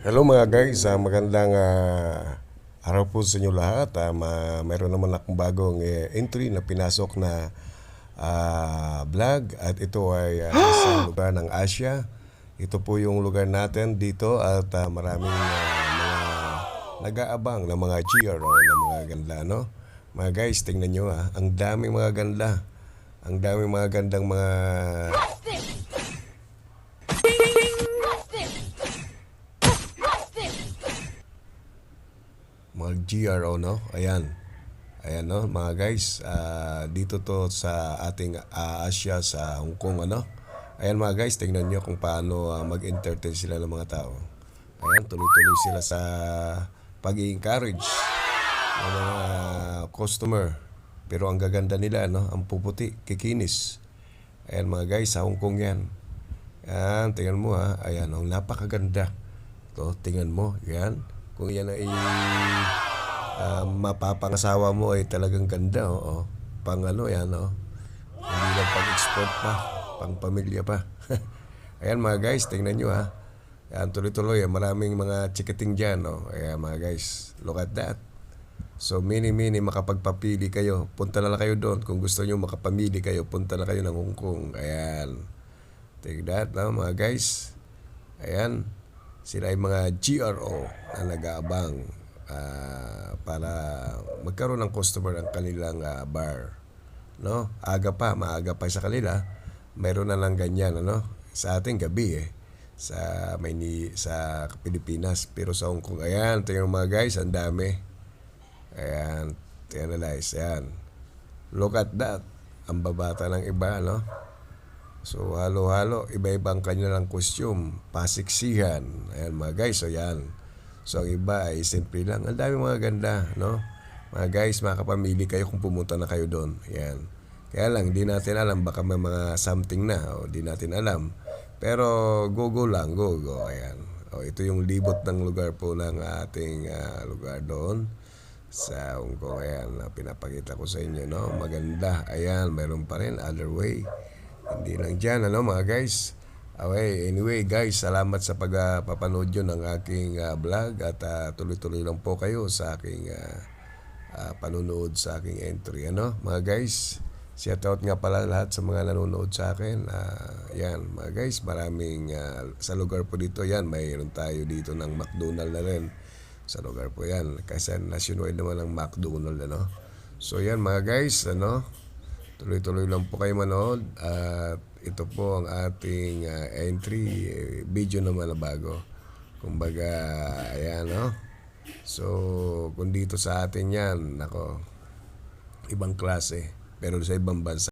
Hello mga guys, magandang araw po sa inyo lahat. Mayroon naman akong bagong entry na pinasok na vlog at ito ay isang lugar ng Asia. Ito po yung lugar natin dito at maraming mga nag-aabang ng mga GRO na mga ganda, no? Mga guys, tingnan nyo ang daming mga ganda. Ang daming mga gandang mga GRO, no? Ayan. Ayan, no, mga guys, dito to sa ating Asia, sa Hong Kong, ano. Ayan mga guys, tingnan nyo kung paano mag-entertain sila ng mga tao. Ayan, tuloy-tuloy sila sa pag-i-encourage ng mga customer. Pero ang gaganda nila, no, ang puputi, kikinis. Ayan mga guys, sa Hong Kong yan. Ayan, tingnan mo ayan, ang napakaganda. To, tingnan mo, yan. Kung yan ay mapapangasawa mo ay talagang ganda, oo. Pang ano yan, oh. Hindi lang pang-export pa, pang pamilya pa. Ayan mga guys, tingnan nyo Ayan, tuloy-tuloy, maraming mga chikating dyan, oh. Ayan mga guys, look at that. So mini makapagpapili kayo, punta na lang kayo doon. Kung gusto nyo makapamili kayo, punta na kayo ng Hong Kong. Ayan, take that, no, mga guys. Ayan, sila ay mga GRO na nag-aabang para magkaroon ng customer ang kanilang bar, no? Maaga pa sa kanila, mayroon na lang ganyan, ano? Sa ating gabi sa Pilipinas, pero sa Hong Kong, ayan, tingnan mga guys, ang dami. Ayan, tingnan na guys, ayan. Look at that. Ang babata ng iba, no? So, halo-halo, iba-ibang kanilang costume, pasiksihan. Ayan mga guys, so yan. So, ang iba ay simple lang. Ang dami mga ganda, no? Mga guys, makakapamili kayo kung pumunta na kayo doon. Ayan. Kaya lang, di natin alam, baka may mga something na, o di natin alam. Pero, go lang, go. Ayan. O, ito yung libot ng lugar po ng ating lugar doon sa Hong Kong. Ayan, pinapakita ko sa inyo, no? Maganda. Ayan, mayroon pa rin, other way. Hindi lang dyan, ano mga guys. Okay, anyway guys, salamat sa pagpapanood yun ng aking vlog at tuloy-tuloy lang po kayo sa aking panunood sa aking entry, ano mga guys. Shout out nga pala lahat sa mga nanonood sa akin. Yan mga guys, maraming sa lugar po dito, yan, mayroon tayo dito ng McDonald na rin sa lugar po yan, kasi nationwide naman ang McDonald, ano. So yan mga guys, ano, tuloy-tuloy lang po kayo manood at ito po ang ating entry video naman na bago. Kumbaga, ayan, no? So, kung dito sa atin yan, nako, ibang klase. Pero sa ibang bansa